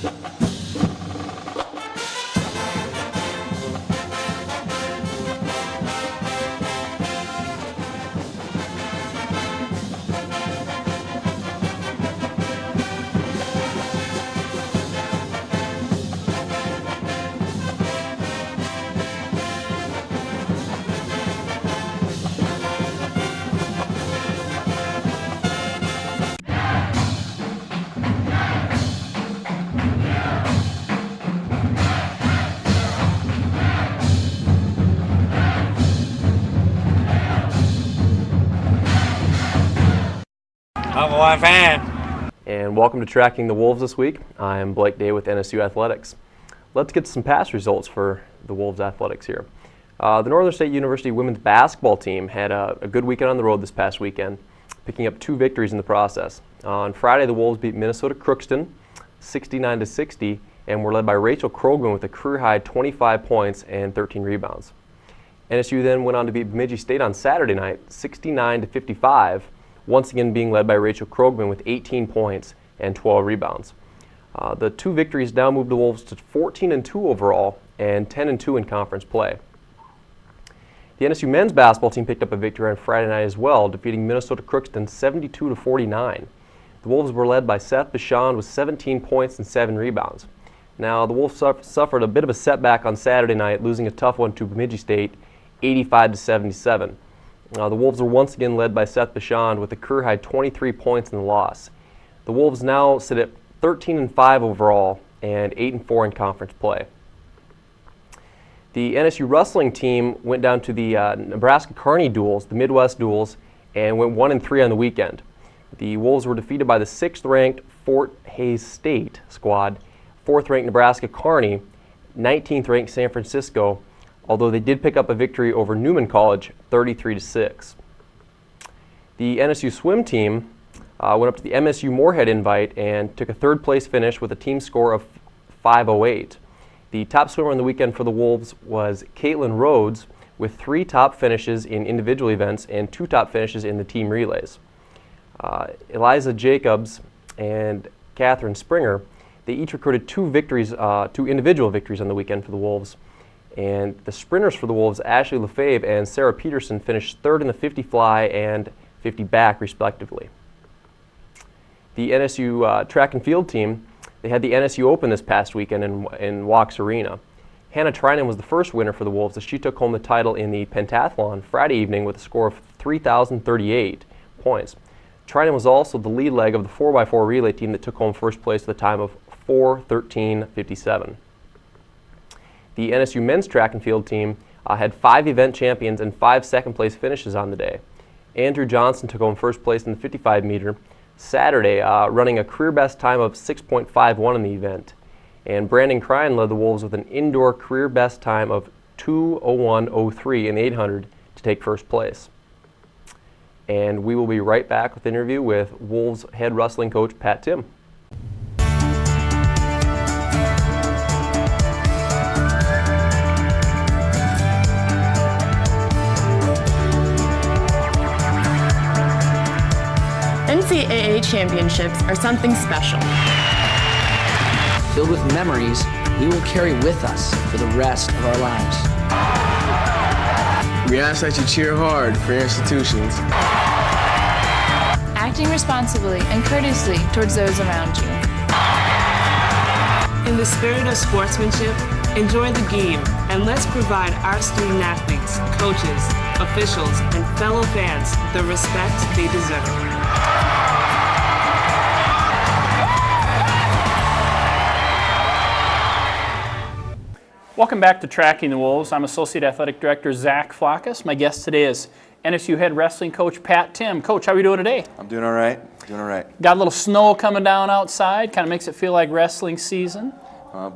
I'm a Wolf fan. And welcome to Tracking the Wolves this week. I'm Blake Day with NSU Athletics. Let's get some past results for the Wolves Athletics here. The Northern State University women's basketball team had a good weekend on the road this past weekend, picking up 2 victories in the process. On Friday, the Wolves beat Minnesota Crookston 69-60 and were led by Rachel Krogman with a career-high 25 points and 13 rebounds. NSU then went on to beat Bemidji State on Saturday night 69-55, once again being led by Rachel Krogman with 18 points and 12 rebounds. The 2 victories now moved the Wolves to 14-2 overall and 10-2 in conference play. The NSU men's basketball team picked up a victory on Friday night as well, defeating Minnesota Crookston 72-49. The Wolves were led by Seth Bichon with 17 points and 7 rebounds. Now, the Wolves suffered a bit of a setback on Saturday night, losing a tough one to Bemidji State 85-77. The Wolves were once again led by Seth Bichon with a career-high 23 points in the loss. The Wolves now sit at 13-5 overall and 8-4 in conference play. The NSU wrestling team went down to the Nebraska-Kearney duels, the Midwest duels, and went 1-3 on the weekend. The Wolves were defeated by the 6th-ranked Fort Hays State squad, 4th-ranked Nebraska-Kearney, 19th-ranked San Francisco, although they did pick up a victory over Newman College 33-6. The NSU swim team went up to the MSU Moorhead Invite and took a 3rd-place finish with a team score of 5:08. The top swimmer on the weekend for the Wolves was Caitlin Rhodes with 3 top finishes in individual events and 2 top finishes in the team relays. Eliza Jacobs and Catherine Springer, they each recorded 2 individual victories on the weekend for the Wolves. And the sprinters for the Wolves, Ashley Lefebvre and Sarah Peterson, finished 3rd in the 50 fly and 50 back, respectively. The NSU track and field team, they had the NSU Open this past weekend in Walks Arena. Hannah Trinan was the first winner for the Wolves as she took home the title in the pentathlon Friday evening with a score of 3,038 points. Trinan was also the lead leg of the 4x4 relay team that took home first place with a time of 4:13:57. The NSU men's track and field team had 5 event champions and 5 second-place finishes on the day. Andrew Johnson took home first place in the 55-meter Saturday, running a career-best time of 6.51 in the event. And Brandon Cryan led the Wolves with an indoor career-best time of 2:01:03 in the 800 to take first place. And we will be right back with an interview with Wolves head wrestling coach Pat Timm. NCAA championships are something special. Filled with memories we will carry with us for the rest of our lives. We ask that you cheer hard for your institutions. Acting responsibly and courteously towards those around you. In the spirit of sportsmanship, enjoy the game and let's provide our student athletes, coaches, officials, and fellow fans the respect they deserve. Welcome back to Tracking the Wolves. I'm Associate Athletic Director Zach Flackus. My guest today is NSU head wrestling coach Pat Timm. Coach, how are you doing today? I'm doing all right. Got a little snow coming down outside. Kind of makes it feel like wrestling season.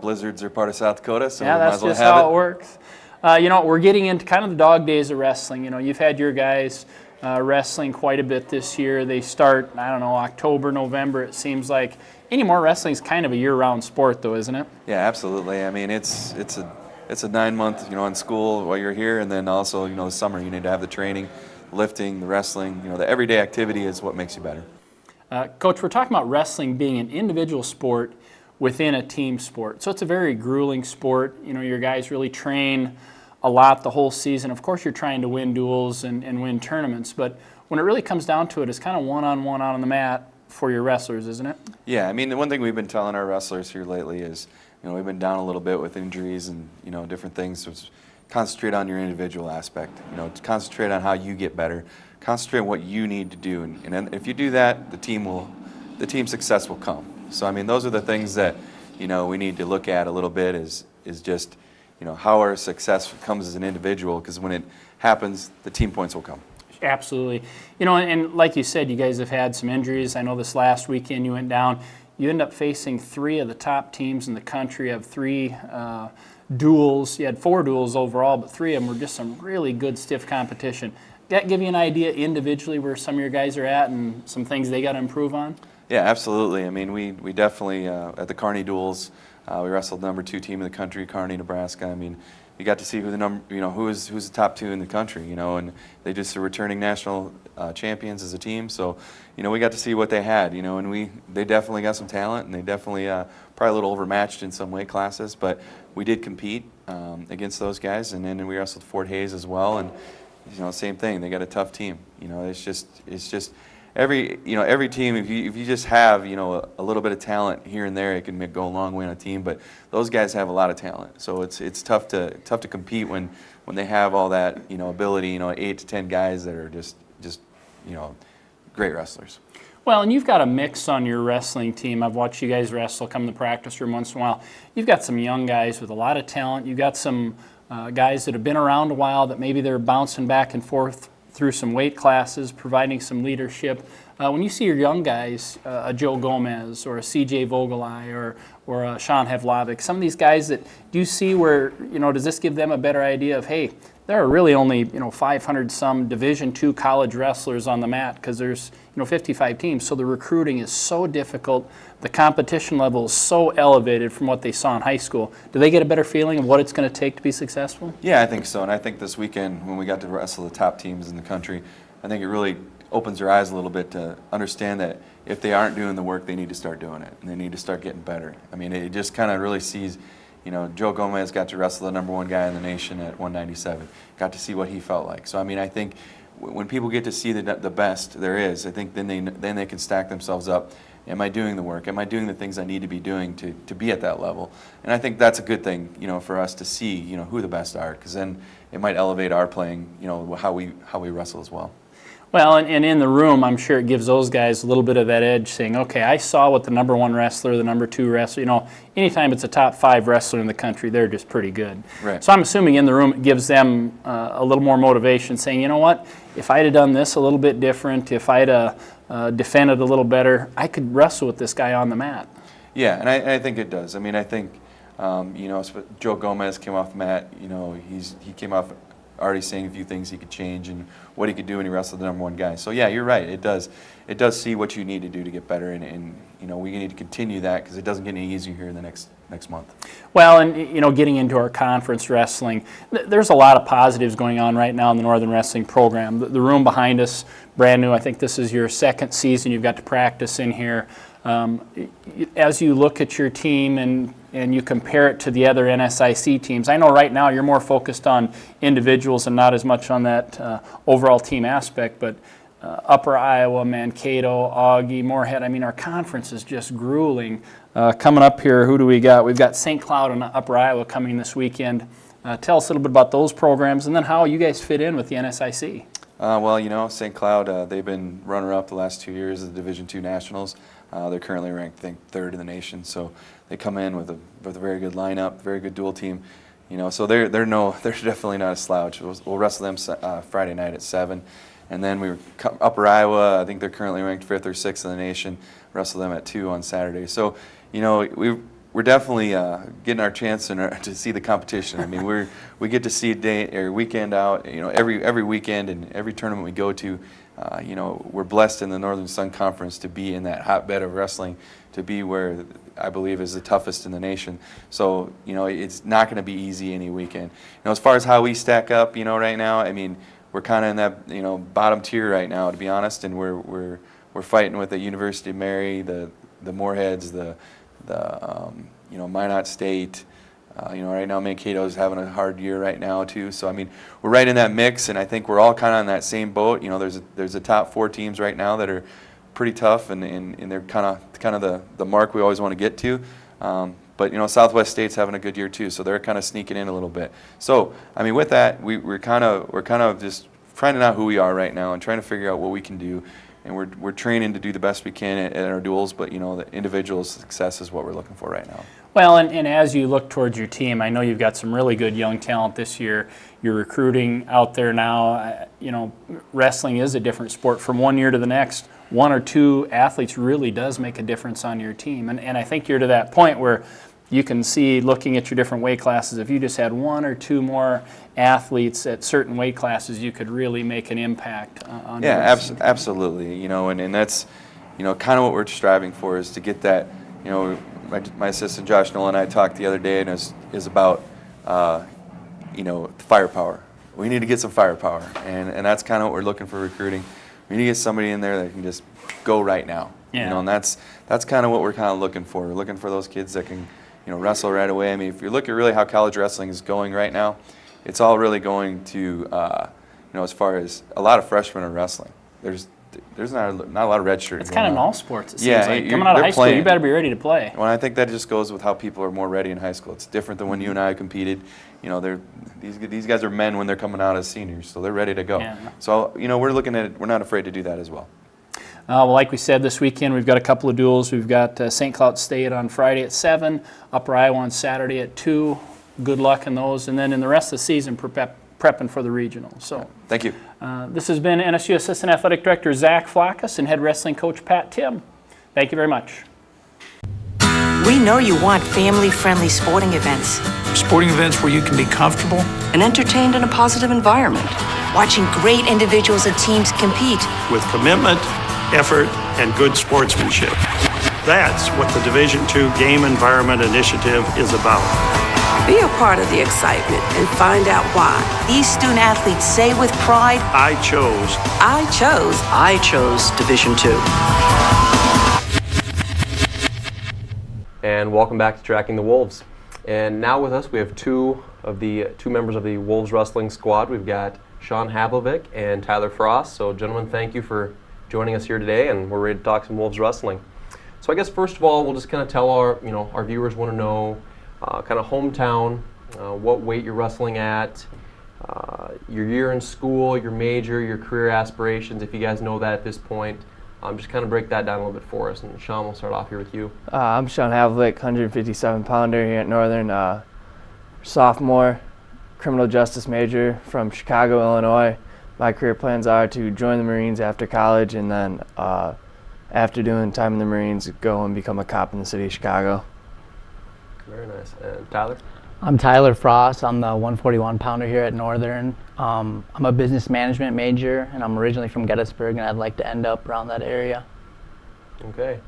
Blizzards are part of South Dakota, so yeah, we might that's as well just have how it works. We're getting into kind of the dog days of wrestling. You've had your guys wrestling quite a bit this year. They start, October, November, it seems like. Anymore, wrestling is kind of a year-round sport, though, isn't it? Yeah, absolutely. I mean, it's a 9-month, in school while you're here, and then also, the summer you need to have the training, lifting, the wrestling. The everyday activity is what makes you better. Coach, we're talking about wrestling being an individual sport within a team sport. So it's a very grueling sport. You know, your guys really train a lot the whole season. Of course, you're trying to win duels and win tournaments, but when it really comes down to it, it's kind of one-on-one out on the mat for your wrestlers, isn't it? Yeah, I mean, the one thing we've been telling our wrestlers here lately is, you know, we've been down a little bit with injuries and, you know, different things. So it's concentrate on your individual aspect. You know, concentrate on how you get better. Concentrate on what you need to do, and if you do that, the team success will come. So I mean, those are the things that, you know, we need to look at a little bit. Is just, you know, how our success comes as an individual, because when it happens, the team points will come. Absolutely. You know, and like you said, you guys have had some injuries. I know this last weekend you went down. You end up facing 3 of the top teams in the country. You have 3 duels. You had 4 duels overall, but 3 of them were just some really good, stiff competition. That give you an idea individually where some of your guys are at and some things they got to improve on? Yeah, absolutely. I mean, we definitely, at the Kearney duels, we wrestled the #2 team in the country, Kearney, Nebraska. I mean, you got to see who who's the top 2 in the country, you know, and they just are returning national champions as a team. So, you know, we got to see what they had, you know, and they definitely got some talent, and they definitely probably a little overmatched in some weight classes, but we did compete against those guys, and then we wrestled Fort Hays as well, and you know, same thing. They got a tough team. You know, it's just every team. If you just have, you know, a little bit of talent here and there, it can go a long way on a team. But those guys have a lot of talent, so it's tough to compete when they have all that, you know, ability. You know, 8 to 10 guys that are just you know, great wrestlers. Well, and you've got a mix on your wrestling team. I've watched you guys wrestle, come to the practice room once in a while. You've got some young guys with a lot of talent. You've got some guys that have been around a while that maybe they're bouncing back and forth through some weight classes, providing some leadership. When you see your young guys, a Joe Gomez or a C.J. Vogelai or a Sean Havlovic, some of these guys that do you see where, you know, does this give them a better idea of, hey, there are really only, you know, 500 some Division II college wrestlers on the mat because there's, you know, 55 teams. So the recruiting is so difficult. The competition level is so elevated from what they saw in high school. Do they get a better feeling of what it's going to take to be successful? Yeah, I think so. And I think this weekend when we got to wrestle the top teams in the country, I think it really opens their eyes a little bit to understand that if they aren't doing the work, they need to start doing it, and they need to start getting better. I mean, it just kind of really sees, you know, Joe Gomez got to wrestle the #1 guy in the nation at 197, got to see what he felt like. So, I mean, I think when people get to see the best there is, I think then they can stack themselves up. Am I doing the work? Am I doing the things I need to be doing to be at that level? And I think that's a good thing, you know, for us to see, you know, who the best are, because then it might elevate our playing, you know, how we wrestle as well. Well, and in the room, I'm sure it gives those guys a little bit of that edge, saying, okay, I saw what the #1 wrestler, the #2 wrestler, you know, anytime it's a top 5 wrestler in the country, they're just pretty good. Right. So I'm assuming in the room it gives them a little more motivation, saying, you know what, if I'd have done this a little bit different, if I'd defended a little better, I could wrestle with this guy on the mat. Yeah, and I think it does. I mean, I think, you know, Joe Gomez came off the mat, you know, he came off already saying a few things he could change and what he could do when he wrestled the #1 guy. So yeah, you're right. It does see what you need to do to get better, and you know, we need to continue that because it doesn't get any easier here in the next month. Well, and you know, getting into our conference wrestling, there's a lot of positives going on right now in the Northern Wrestling program. The room behind us, brand new. I think this is your 2nd season you've got to practice in here. As you look at your team and you compare it to the other NSIC teams, I know right now you're more focused on individuals and not as much on that overall team aspect, but Upper Iowa, Mankato, Augie, Moorhead, I mean, our conference is just grueling. Coming up here, who do we got? We've got St. Cloud and Upper Iowa coming this weekend. Tell us a little bit about those programs and then how you guys fit in with the NSIC. Well, you know, St. Cloud, they've been runner-up the last 2 years of the Division II Nationals. They're currently ranked, I think, 3rd in the nation. So they come in with a very good lineup, very good dual team. You know, so they're definitely not a slouch. We'll wrestle them Friday night at 7, and then Upper Iowa. I think they're currently ranked 5th or 6th in the nation. Wrestle them at 2 on Saturday. So, you know, we're definitely getting our chance to see the competition. I mean, we get to see weekend out. You know, every weekend and every tournament we go to. You know, we're blessed in the Northern Sun Conference to be in that hotbed of wrestling, to be where I believe is the toughest in the nation. So, you know, it's not going to be easy any weekend. You know, as far as how we stack up, you know, right now, I mean, we're kind of in that, you know, bottom tier right now, to be honest, and we're fighting with the University of Mary, the Moorheads, the Minot State. Right now Mankato's having a hard year right now too. So I mean, we're right in that mix, and I think we're all kind of on that same boat. There's the top 4 teams right now that are pretty tough, and they're kind of the mark we always want to get to. But Southwest State's having a good year too, so they're kind of sneaking in a little bit. So I mean, with that, we're kind of just finding out who we are right now and trying to figure out what we can do. And we're training to do the best we can at our duels, but the individual success is what we're looking for right now. Well, and as you look towards your team, I know you've got some really good young talent this year. You're recruiting out there now. Wrestling is a different sport from one year to the next. 1 or 2 athletes really does make a difference on your team. And I think you're to that point where you can see, looking at your different weight classes, if you just had 1 or 2 more athletes at certain weight classes, you could really make an impact on your team. Absolutely. And that's kind of what we're striving for, is to get that. My assistant Josh Nolan and I talked the other day, and is about firepower. We need to get some firepower, and that's kind of what we're looking for recruiting. We need to get somebody in there that can just go right now. Yeah. And that's kind of what we're kind of looking for. We're looking for those kids that can wrestle right away. I mean, if you look at really how college wrestling is going right now, it's all really going to as far as a lot of freshmen are wrestling. There's not a lot of redshirting. It's kind of in all sports, it seems Yeah, like. Coming out of high school, you better be ready to play. Well, I think that just goes with how people are more ready in high school. It's different than when you and I competed. These guys are men when they're coming out as seniors, so they're ready to go. Yeah. So we're looking at it. We're not afraid to do that as well. Well, like we said, this weekend we've got a couple of duels. We've got St. Cloud State on Friday at 7, Upper Iowa on Saturday at 2. Good luck in those. And then in the rest of the season, prepping for the regional. So, thank you. This has been NSU Assistant Athletic Director Zach Flackus and Head Wrestling Coach Pat Timm. Thank you very much. We know you want family-friendly sporting events. Sporting events where you can be comfortable and entertained in a positive environment. Watching great individuals and teams compete. with commitment, effort, and good sportsmanship. That's what the Division II Game Environment Initiative is about. Be a part of the excitement and find out why. These student athletes say with pride, I chose Division II. And welcome back to Tracking the Wolves. And now with us we have two members of the Wolves wrestling squad. We've got Sean Havlovic and Tyler Frost. So gentlemen, thank you for joining us here today, and we're ready to talk some Wolves wrestling. So I guess first of all, we'll just kind of tell our viewers want to know kind of hometown, what weight you're wrestling at, your year in school, your major, your career aspirations, if you guys know that at this point. Just kind of break that down a little bit for us. And Sean, we'll start off here with you. I'm Sean Havlovic, 157-pounder here at Northern, sophomore, criminal justice major from Chicago, Illinois. My career plans are to join the Marines after college, and then after doing time in the Marines, go and become a cop in the city of Chicago. Very nice. And Tyler? I'm Tyler Frost. I'm the 141-pounder here at Northern. I'm a business management major, and I'm originally from Gettysburg, and I'd like to end up around that area. Okay.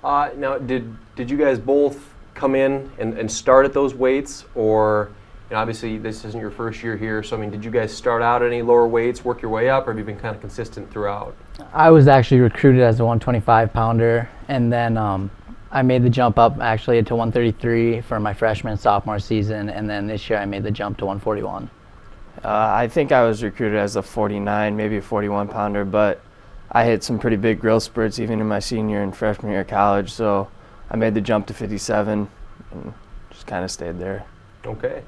Now, did you guys both come in and start at those weights, or obviously this isn't your first year here, so I mean, did you guys start out at any lower weights, work your way up, or have you been kind of consistent throughout? I was actually recruited as a 125-pounder, and then I made the jump up actually to 133 for my freshman and sophomore season, and then this year I made the jump to 141. I think I was recruited as a 49, maybe a 41-pounder, but I hit some pretty big growth spurts even in my senior and freshman year of college, so I made the jump to 57 and just kind of stayed there. Okay.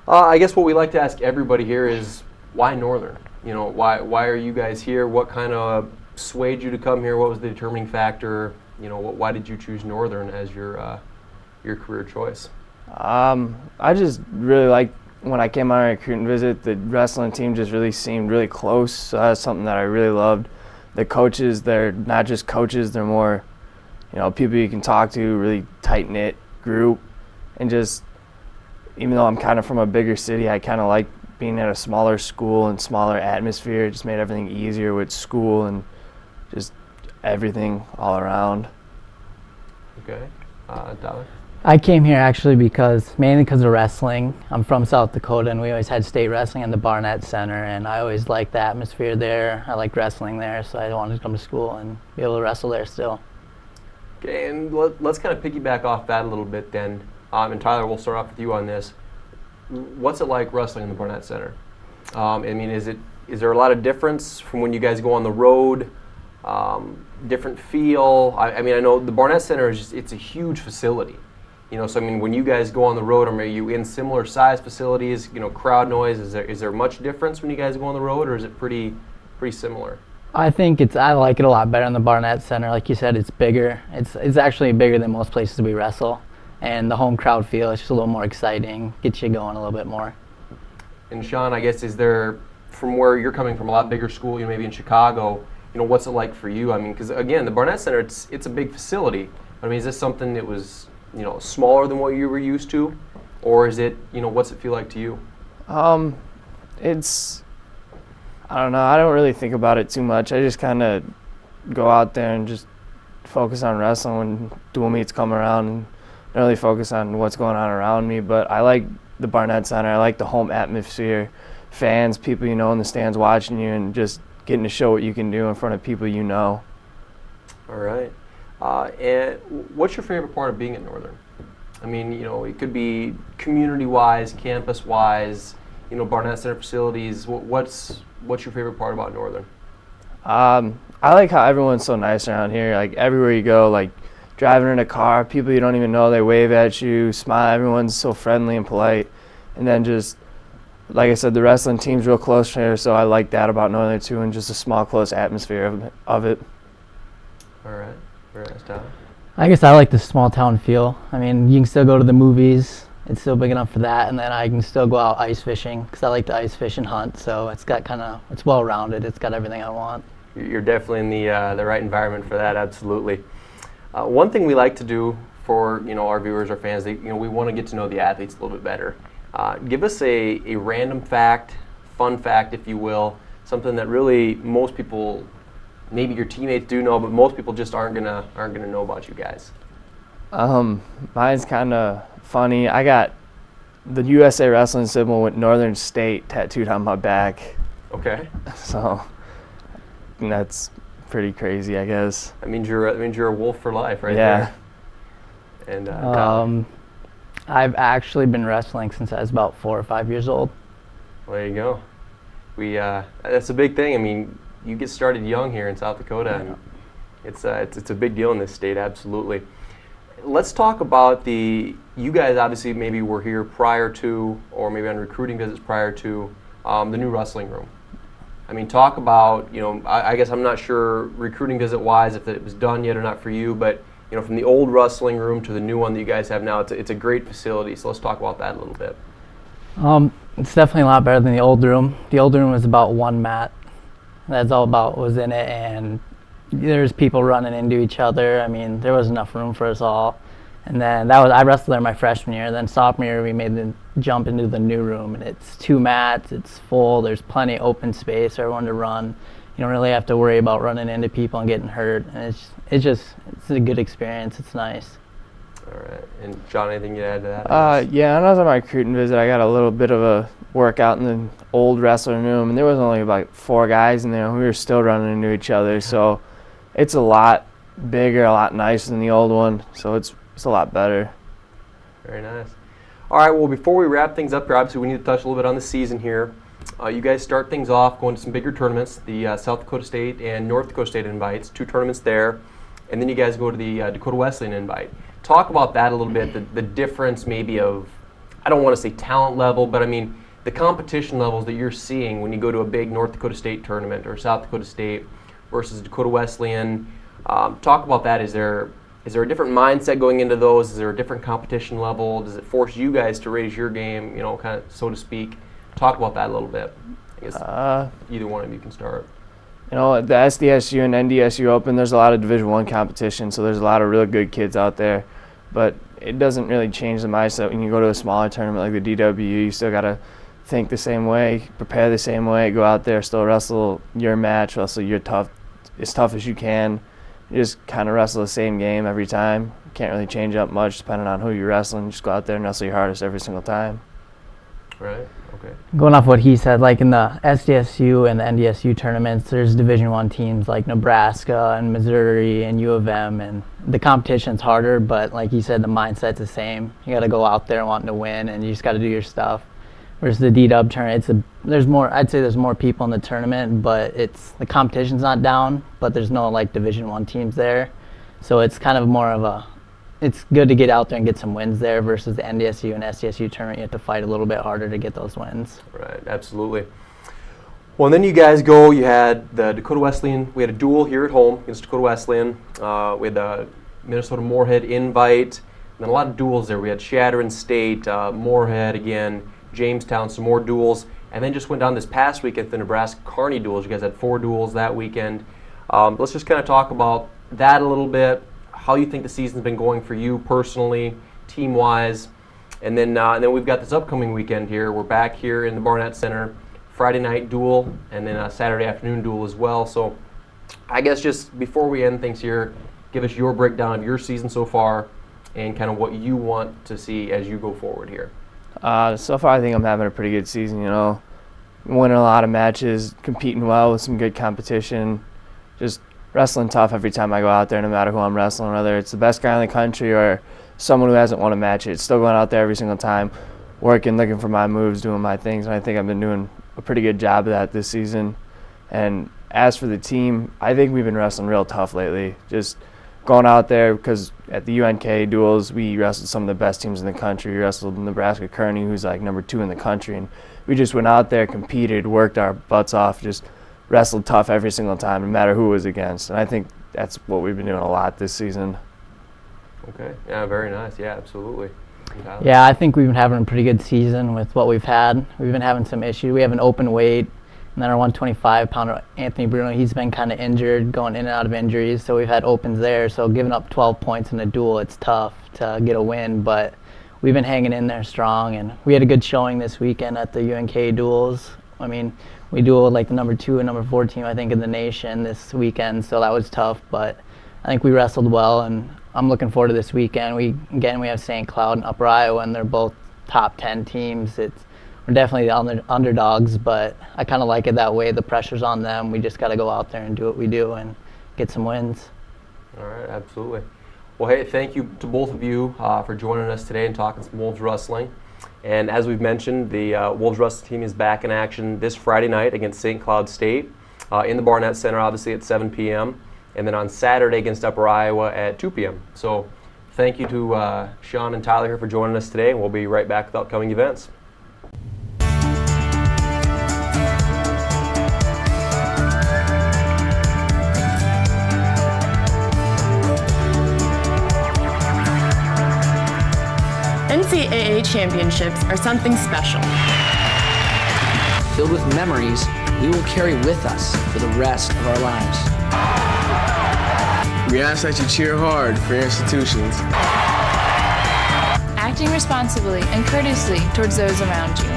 I guess what we like to ask everybody here is, why Northern? Why are you guys here? What kind of swayed you to come here? What was the determining factor? Why did you choose Northern as your career choice? I just really liked, when I came on a recruiting visit, the wrestling team just really seemed really close. So that's something that I really loved. The coaches, they're not just coaches, they're more, people you can talk to, really tight-knit group. And just, even though I'm kind of from a bigger city, I kind of like being at a smaller school and smaller atmosphere. It just made everything easier with school and just everything all around. Okay. Tyler? I came here actually mainly because of wrestling. I'm from South Dakota, and we always had state wrestling in the Barnett Center, and I always liked the atmosphere there. I liked wrestling there, so I wanted to come to school and be able to wrestle there still. Okay, and let's kind of piggyback off that a little bit then. And Tyler, we'll start off with you on this. What's it like wrestling in the Barnett Center? I mean, is there a lot of difference from when you guys go on the road? Different feel? I mean, I know the Barnett Center it's a huge facility. So I mean, when you guys go on the road, are you in similar size facilities? Crowd noise, is there much difference when you guys go on the road, or is it pretty similar? I think I like it a lot better in the Barnett Center. Like you said, it's bigger. It's actually bigger than most places we wrestle. And the home crowd feel is just a little more exciting, gets you going a little bit more. And Sean, I guess, is there, from where you're coming from, a lot bigger school, maybe in Chicago, what's it like for you? I mean, because again, the Barnett Center, it's a big facility. I mean, is this something that was, smaller than what you were used to? Or is it, what's it feel like to you? I don't know. I don't really think about it too much. I just kind of go out there and just focus on wrestling when dual meets come around and don't really focus on what's going on around me. But I like the Barnett Center. I like the home atmosphere, fans, people in the stands watching you, and just getting to show what you can do in front of people you know. All right. And what's your favorite part of being at Northern? I mean, it could be community-wise, campus-wise, Barnett Center facilities. What's your favorite part about Northern? I like how everyone's so nice around here. Like, everywhere you go, like driving in a car, people you don't even know, they wave at you, smile. Everyone's so friendly and polite. And then just, like I said, the wrestling team's real close here, so I like that about Northern too, and just a small, close atmosphere of it. All right. Very nice, Tyler. I guess I like the small town feel. I mean, you can still go to the movies. It's still big enough for that, and then I can still go out ice fishing because I like to ice fish and hunt. So it's got it's well rounded. It's got everything I want. You're definitely in the right environment for that. Absolutely. One thing we like to do for our viewers, our fans, we want to get to know the athletes a little bit better. Give us a random fact, fun fact, if you will, something that really most people, maybe your teammates do know, but most people just aren't gonna know about you guys. Mine's kind of funny. I got the USA Wrestling symbol with Northern State tattooed on my back. Okay. So that's pretty crazy, I guess. That means you're a wolf for life, right? Yeah. There. And I've actually been wrestling since I was about 4 or 5 years old. Well, there you go. That's a big thing. I mean, you get started young here in South Dakota, and it's a big deal in this state. Absolutely. Let's talk about you guys obviously maybe were here prior to, or maybe on recruiting visits prior to, the new wrestling room. I mean, talk about, I guess I'm not sure recruiting visit wise if it was done yet or not for you, but from the old wrestling room to the new one that you guys have now, it's a great facility. So let's talk about that a little bit. It's definitely a lot better than the old room. The old room was about one mat. That's all about what was in it, and there's people running into each other. I mean, there was enough room for us all. And then I wrestled there my freshman year. Then sophomore year, we made the jump into the new room, and it's 2 mats. It's full. There's plenty of open space for everyone to run. You don't really have to worry about running into people and getting hurt. And it's a good experience. It's nice. All right. And John, anything you'd add to that? Yeah, when I was on my recruiting visit, I got a little bit of a workout in the old wrestling room, and there was only like 4 guys in there, and we were still running into each other. So it's a lot bigger, a lot nicer than the old one. So it's a lot better. Very nice. All right, well, before we wrap things up here, obviously we need to touch a little bit on the season here. You guys start things off going to some bigger tournaments, the South Dakota State and North Dakota State invites, 2 tournaments there, and then you guys go to the Dakota Wesleyan invite. Talk about that a little bit, the difference maybe of, I don't want to say talent level, but I mean the competition levels that you're seeing when you go to a big North Dakota State tournament or South Dakota State versus Dakota Wesleyan. Talk about that. Is there a different mindset going into those? Is there a different competition level? Does it force you guys to raise your game, kind of so to speak? Talk about that a little bit. I guess either one of you can start. The SDSU and NDSU Open, there's a lot of Division I competition, so there's a lot of really good kids out there. But it doesn't really change the mindset when you go to a smaller tournament like the DW. You still got to think the same way, prepare the same way, go out there, still wrestle your match, wrestle as tough as you can. You just kind of wrestle the same game every time. You can't really change up much depending on who you're wrestling. Just go out there and wrestle your hardest every single time. Right. Okay. Going off what he said, like in the SDSU and the NDSU tournaments, there's Division I teams like Nebraska and Missouri and U of M, and the competition's harder, but like he said, the mindset's the same. You got to go out there wanting to win, and you just got to do your stuff. Versus the D-Dub tournament, there's more. I'd say there's more people in the tournament, but the competition's not down, but there's no like Division I teams there, so it's kind of more of a. It's good to get out there and get some wins there versus the NDSU and SDSU tournament. You have to fight a little bit harder to get those wins. Right, absolutely. Well, and then you guys go, you had the Dakota Wesleyan, we had a duel here at home against Dakota Wesleyan. We had the Minnesota Moorhead invite, and then a lot of duels there. We had Shattern State, Moorhead again, Jamestown, some more duels, and then just went down this past weekend the Nebraska Kearney duels. You guys had 4 duels that weekend. Let's just kind of talk about that a little bit. How you think the season's been going for you personally, team-wise, and then we've got this upcoming weekend here. We're back here in the Barnett Center, Friday night duel, and then a Saturday afternoon duel as well. So I guess just before we end things here, give us your breakdown of your season so far and kind of what you want to see as you go forward here. So far I think I'm having a pretty good season, you know. Winning a lot of matches, competing well with some good competition, just wrestling tough every time I go out there, no matter who I'm wrestling, whether it's the best guy in the country or someone who hasn't won a match. It's still going out there every single time, working, looking for my moves, doing my things, and I think I've been doing a pretty good job of that this season. And as for the team, I think we've been wrestling real tough lately. Just going out there, because at the UNK duels, we wrestled some of the best teams in the country. We wrestled Nebraska Kearney, who's like number 2 in the country, and we just went out there, competed, worked our butts off, just wrestled tough every single time, no matter who it was against. And I think that's what we've been doing a lot this season. Okay. Yeah, very nice. Yeah, absolutely. Yeah, I think we've been having a pretty good season with what we've had. We've been having some issues. We have an open weight, and then our 125-pounder, Anthony Bruno, he's been kind of injured, going in and out of injuries, so we've had opens there. So giving up 12 points in a duel, it's tough to get a win, but we've been hanging in there strong, and we had a good showing this weekend at the UNK duels. I mean, we dueled like the number 2 and number 4 team, I think, in the nation this weekend, so that was tough, but I think we wrestled well, and I'm looking forward to this weekend. We have St. Cloud and Upper Iowa, and they're both top 10 teams. We're definitely the underdogs, but I kind of like it that way. The pressure's on them. We just got to go out there and do what we do and get some wins. All right, absolutely. Well, hey, thank you to both of you for joining us today and talking some Wolves wrestling. And as we've mentioned, the Wolves wrestling team is back in action this Friday night against St. Cloud State in the Barnett Center, obviously at 7 p.m., and then on Saturday against Upper Iowa at 2 p.m. So thank you to Sean and Tyler here for joining us today, and we'll be right back with upcoming events. NCAA championships are something special. Filled with memories we will carry with us for the rest of our lives. We ask that you cheer hard for your institutions. Acting responsibly and courteously towards those around you.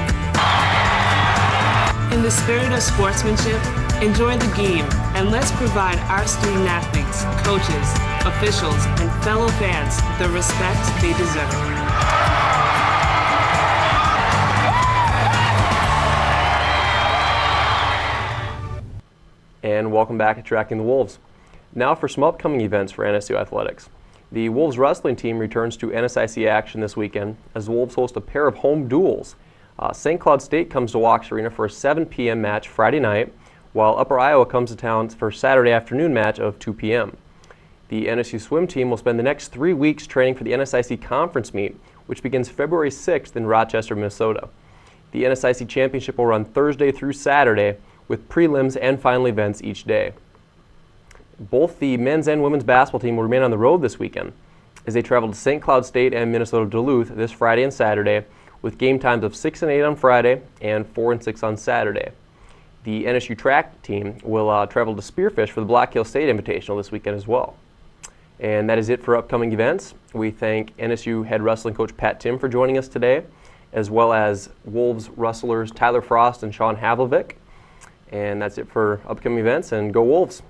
In the spirit of sportsmanship, enjoy the game, and let's provide our student athletes, coaches, officials, and fellow fans the respect they deserve. And welcome back to Tracking the Wolves. Now for some upcoming events for NSU Athletics. The Wolves wrestling team returns to NSIC action this weekend as the Wolves host a pair of home duels. St. Cloud State comes to Walks Arena for a 7 p.m. match Friday night, while Upper Iowa comes to town for a Saturday afternoon match of 2 p.m. The NSU swim team will spend the next 3 weeks training for the NSIC conference meet, which begins February 6th in Rochester, Minnesota. The NSIC championship will run Thursday through Saturday, with prelims and final events each day. Both the men's and women's basketball team will remain on the road this weekend as they travel to St. Cloud State and Minnesota Duluth this Friday and Saturday, with game times of 6 and 8 on Friday and 4 and 6 on Saturday. The NSU track team will travel to Spearfish for the Black Hill State Invitational this weekend as well. And that is it for upcoming events. We thank NSU head wrestling coach Pat Timm for joining us today, as well as Wolves wrestlers Tyler Frost and Sean Havlovic. And that's it for upcoming events, and go Wolves!